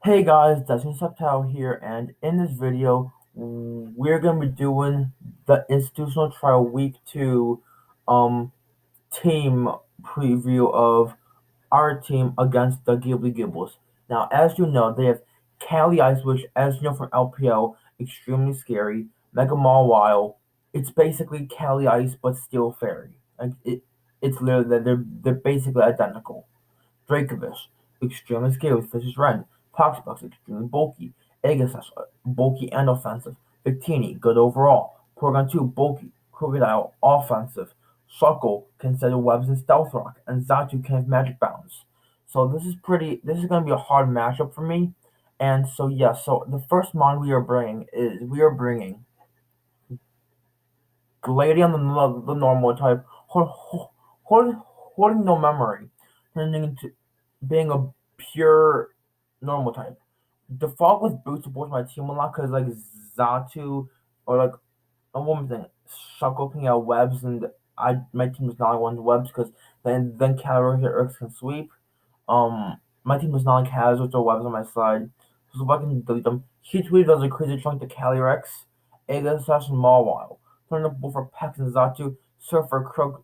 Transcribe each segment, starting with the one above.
Hey guys, that's Subtile here, and in this video, we're gonna be doing the institutional trial week 2 um team preview of our team against the Ghibli Gibbles. Now, as you know, they have Cali Ice, which, as you know from LPL, extremely scary. Mega Mawile, it's basically Cali Ice but Steel Fairy. It's literally they're basically identical. Dracovish, extremely scary with Fish's Rend. Toxapex, extremely bulky. Aegislash, bulky and offensive. Victini, good overall. Porygon 2, bulky. Crocodile, offensive. Shuckle can set webs and Stealth Rock, and Zatu can have Magic Bounce. So this is gonna be a hard matchup for me. And so yeah, so the first mon we are bringing Gladion the normal type, holding no memory, turning into being a pure normal type. Default with boost supports my team a lot because like Zatu or like a woman thing, Shuckle can out webs and my team is not one webs because then Calyrex can sweep. My team does not like hazards or webs on my side, so if I can delete them. Heat Wave does a crazy chunk to Calyrex, Ega Slash and Mawile. Turn up both for Pex and Zatu, Surfer, Croak,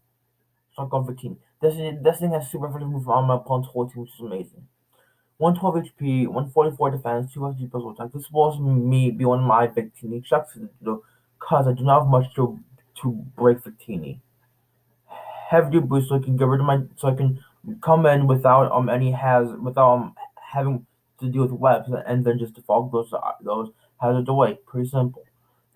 Shuckle, Victini. This thing has super effective move on my opponent's whole team, which is amazing. 112 HP, 144 defense, 250 physical attack. This was me be one of my Victini checks because I do not have much to break Victini. Heavy boost so I can get rid of my so I can come in without without having to deal with webs and then just default those hazards away. Pretty simple.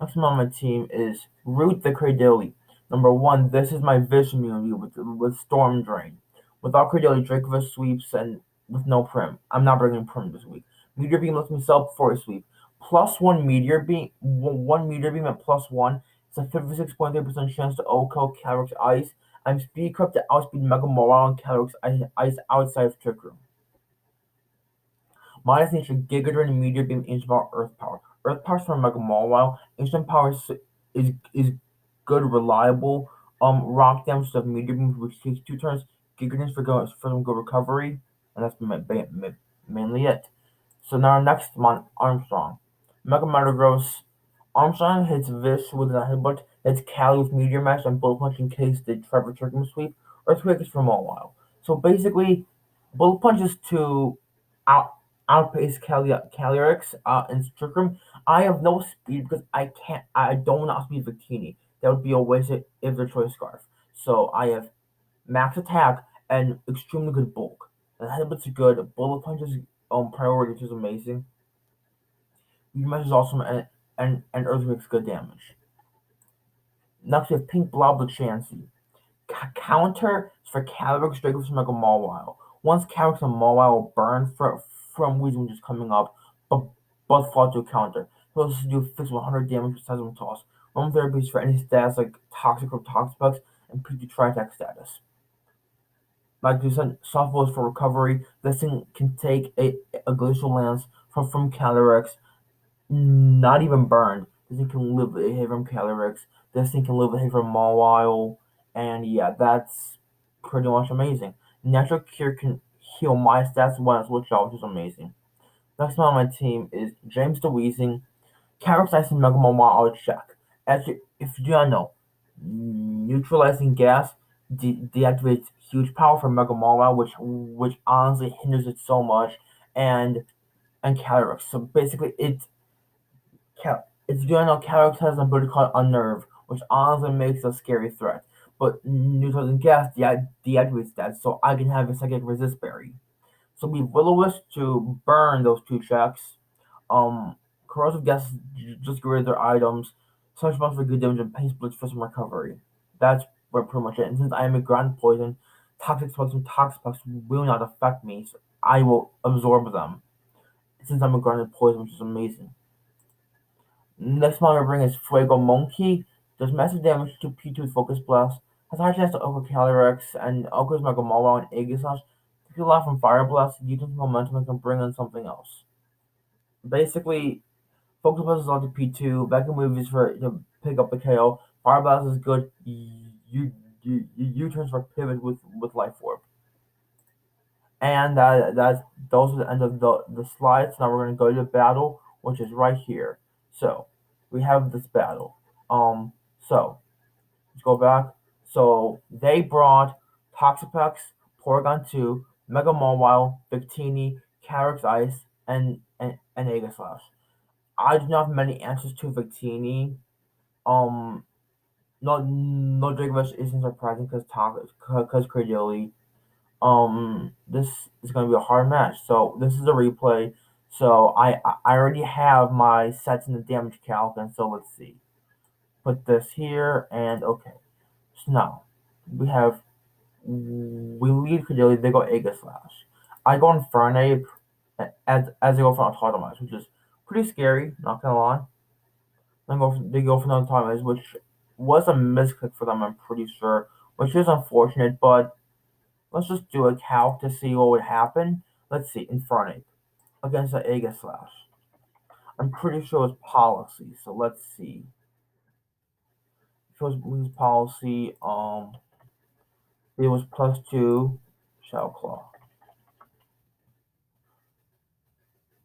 Next one on my team is Root the Cradilly. Number one, this is my Vision immunity with Storm Drain. Without Cradilly, Dracovish sweeps and with no Prim. I'm not bringing Prim this week. Meteor Beam lets me sell before I sweep. Plus one Meteor Beam at plus one. It's a 56.3% chance to OHKO Calyrex Ice. I'm speed equipped to outspeed Mega Mawile and Calyrex Ice outside of Trick Room. Minus nature, Giga Drain and Meteor Beam, Ancient Power, Earth Power. Earth Power from Mega Mawile. Ancient Power is good, reliable. Rock damage of Meteor Beam, which takes 2 turns. Giga Drain for some good recovery, and that's mainly it. So now next one, Armstrong. Mega Metagross. Armstrong hits Vish with a headbutt, hits Cali with Meteor Mash, and Bullet Punch in case the Trevor Turkey sweep. Earthquake is from a while. So basically, Bullet Punch is to out outpace Calyrex in Trick Room. I have no speed because I don't outspeed Victini. That would be a waste if the choice scarf. So I have max attack and extremely good bulk. And headbutts are good. Bullet Punch is priority, which is amazing. Menace is awesome and Earthquake's good damage. Next we have Pink Blob with Chansey. Counter is for Calyrex, Dracovish, Mega Mawile. Once Calyrex and Mawile will burn from Weezing, which is coming up, but fall to a counter. He'll also do fix 100 damage with Seismic Toss. Roam therapies for any stats like Toxic or Toxapex, and PT Tri-Attack status. Like you said, soft blows for recovery. This thing can take a Glacial Lance from Calyrex, not even burned. This thing can live with a hit from Calyrex. This thing can live with a hit from Mawile. And yeah, that's pretty much amazing. Natural Cure can heal my stats when I switch out, which is amazing. Next one on my team is James the Weezing. Calyrex Ice and Mega Mawile out check. If you do not know, neutralizing gas deactivates huge power from Mega Mawile, which honestly hinders it so much, and Calyrex. So basically, it's doing know Calyrex has an ability called Unnerve, which honestly makes a scary threat. But neutralizing gas deactivates that, so I can have a psychic resist berry. So we Will-O-Wisp to burn those 2 checks. Corrosive gas just get rid of their items. Such much for good damage and pain splits for some recovery. That's pretty much it. And since I am a ground poison, toxic spikes and toxic will not affect me, so I will absorb them. Since I'm a grounded poison, which is amazing. Next one I bring is Fuego Monkey. Does massive damage to P2 with Focus Blast. Has high chance to Oko Calyrex and Oko's Mega Mawile and Aegislash. If you allow from Fire Blast, you can momentum and can bring in something else. Basically, Focus Blast is onto P2. Vacuum Move is for to pick up the KO. Fire Blast is good. U turns for pivot with Life Orb. And that's those are the end of the slides. Now we're gonna go to the battle, which is right here. So we have this battle. So let's go back. So they brought Toxapex, Porygon 2, Mega Mawile, Victini, Calyrex Ice, and Aegislash. I do not have many answers to Victini. Um, no Jigglypuff isn't surprising because Cradily. This is gonna be a hard match. So this is a replay. So I already have my sets in the damage calc, and so let's see. Put this here, and okay. So now we lead Cradily. They go Aegislash. I go Infernape as they go for Autotomous, which is pretty scary. Not gonna lie. They go for another Autotomous, which was a misclick for them. I'm pretty sure, which is unfortunate, but let's just do a calc to see what would happen. Let's see, Infernape against the Aegislash. I'm pretty sure it's policy, so let's see. If it was policy, it was +2 Shell Claw.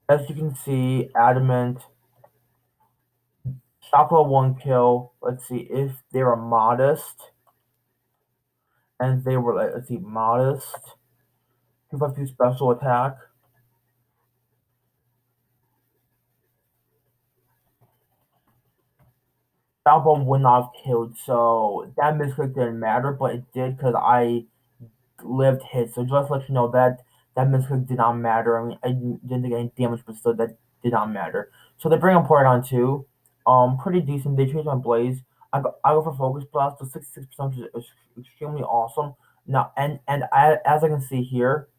As you can see, Adamant, Shell Claw 1 kill. Let's see, if they were modest, and they were, let's see, modest, 252 special attack. Balbo would not have killed, so that misclick didn't matter, but it did because I lived hit. So just to let you know that misclick did not matter. I mean, I didn't take any damage, but still, that did not matter. So they bring up Porygon 2. Pretty decent. They changed my Blaze. I go for Focus Blast. So 66%, which is extremely awesome. Now, as I can see here,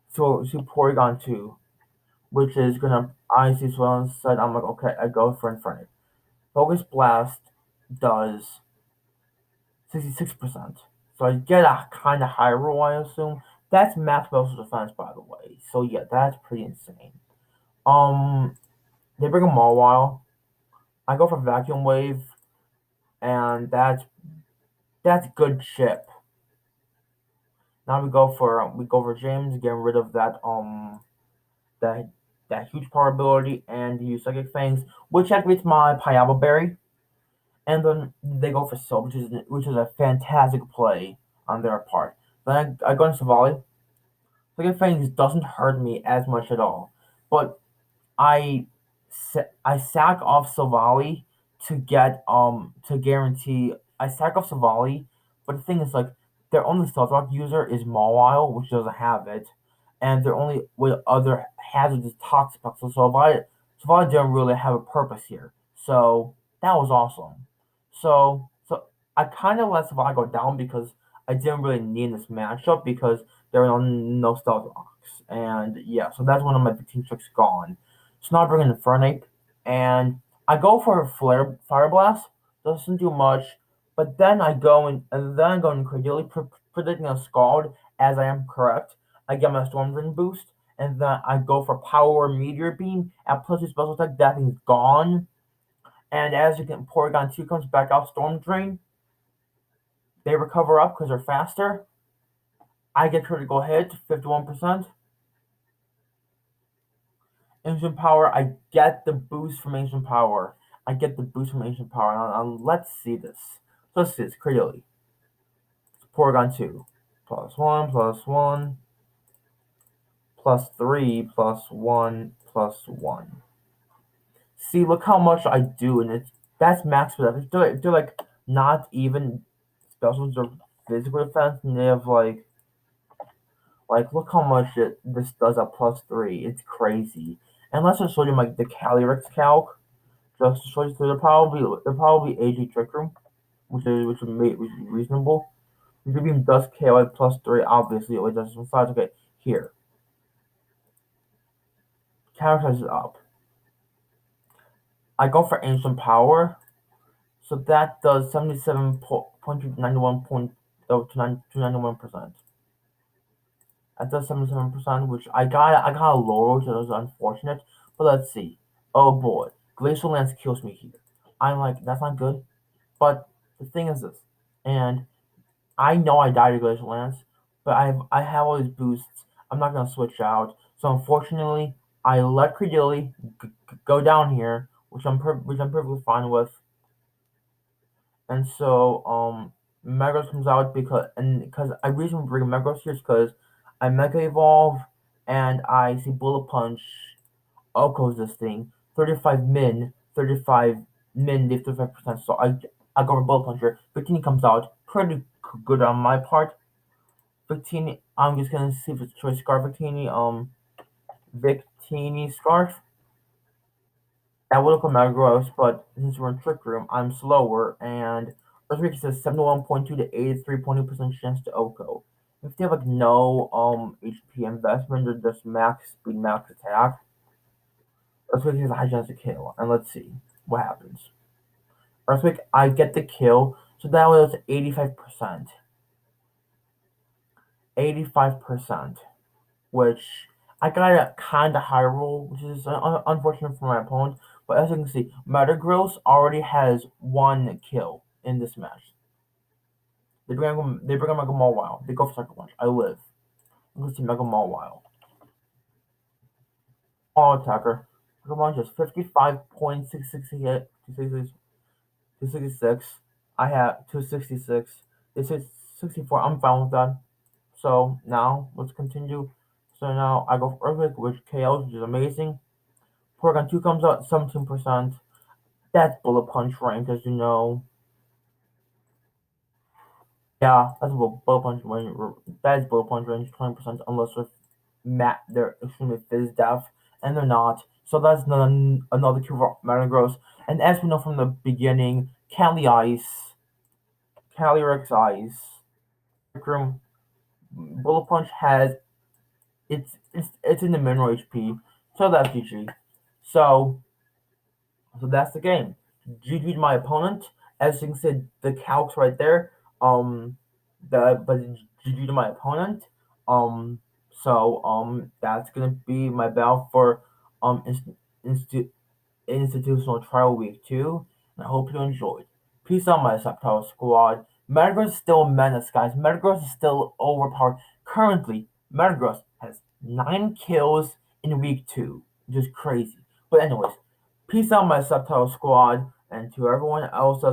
so Porygon 2, which is gonna IST swell inside. I'm like, okay, I go for Infernape. Focus Blast does 66%. So I get a kind of high roll, I assume. That's max special defense, by the way. So yeah, that's pretty insane. Um, they bring a Mawile. I go for Vacuum Wave, and that's good chip. Now we go for James, getting rid of that that huge power ability, and use Psychic Fangs, which activates my Piaba Berry. And then they go for Soul, which is a fantastic play on their part. Then I go into Savali. Psychic Fangs doesn't hurt me as much at all, but I I sack off Savali to guarantee I sack off Savali, but the thing is like their only Stealth Rock user is Mawile, which doesn't have it, and their only other hazard is Toxapex. So Savali didn't really have a purpose here. So that was awesome. So I kind of let Savali go down because I didn't really need this matchup because there were no Stealth Rocks, and yeah, so that's one of my 15 tricks gone. So now I bring in Infernape, and I go for a Fire Blast. Doesn't do much, but then I go in Cradily, predicting a Scald, as I am correct. I get my Storm Drain boost, and then I go for Power Meteor Beam at +2 special attack. That thing's gone. And as you can, Porygon 2 comes back out Storm Drain. They recover up because they're faster. I get critical hit, 51%. Ancient Power, I get the boost from Ancient Power. Let's see this. So let's see this, Cradily. Porygon 2. +1, +1, +3, +1, +1. See, look how much I do, and that's max for that. They're like not even specials or physical defense, and they have look how much this does at +3. It's crazy. And let's just show you like the Calyrex calc. Just to show you, so they're probably AG Trick Room, which is reasonable. The beam does KO at +3, obviously it does some size. Okay, here. Character is up. I go for Ancient Power. So that does 77.91%. That does 77%, which I got a lower, which is unfortunate. But let's see. Oh boy. Glacial Lance kills me here. I'm like, that's not good. But the thing is this, and I know I died to Glacial Lance, but I have all these boosts. I'm not gonna switch out. So unfortunately, I let Credility go down here, which I'm perfectly fine with. And so Metagross comes out because I reason bring Metagross here is because I Mega Evolve and I see Bullet Punch outgoes this thing 35 min, leave 35%. So I go for Bullet Puncher. 15 comes out pretty good on my part. 15, I'm just gonna see if it's Choice Scarf Victini. Victini Scarf. That would look like Metagross, but since we're in Trick Room, I'm slower, and Earthquake says 71.2 to 83.2% chance to Oko. If they have like no HP investment or just max speed, max attack, Earthquake has a high chance to kill. And let's see what happens. Earthquake, I get the kill, so that was 85%. 85%, which I got a kind of high roll, which is unfortunate for my opponent. But as you can see, Metagross already has one kill in this match. They bring up Mega Mawile. They go for Sucker Punch. I live. I'm going to see Mega Mawile. All attacker. Sucker Punch is 55.666. I have 266. This is 64. I'm fine with that. So now let's continue. So now I go for Earthquake, which KOs, which is amazing. Porygon 2 comes out 17%. That's Bullet Punch range, as you know. Yeah, that's Bullet Punch range. That is Bullet Punch range 20%, unless they're extremely fizz deaf, and they're not. So that's another cue for Metagross. And as we know from the beginning, Calyrex Ice, Room, Bullet Punch has it's in the mineral HP, so that's GG. So So that's the game. GG to my opponent. As you can see, the calcs right there. But GG to my opponent. That's gonna be my battle for inst- institutional trial week 2. And I hope you enjoyed. Peace out, my Subtitle Squad. Metagross is still a menace, guys. Metagross is still overpowered. Currently, Metagross has 9 kills in week 2, which is crazy. But anyways, peace out, my Subtitle Squad, and to everyone else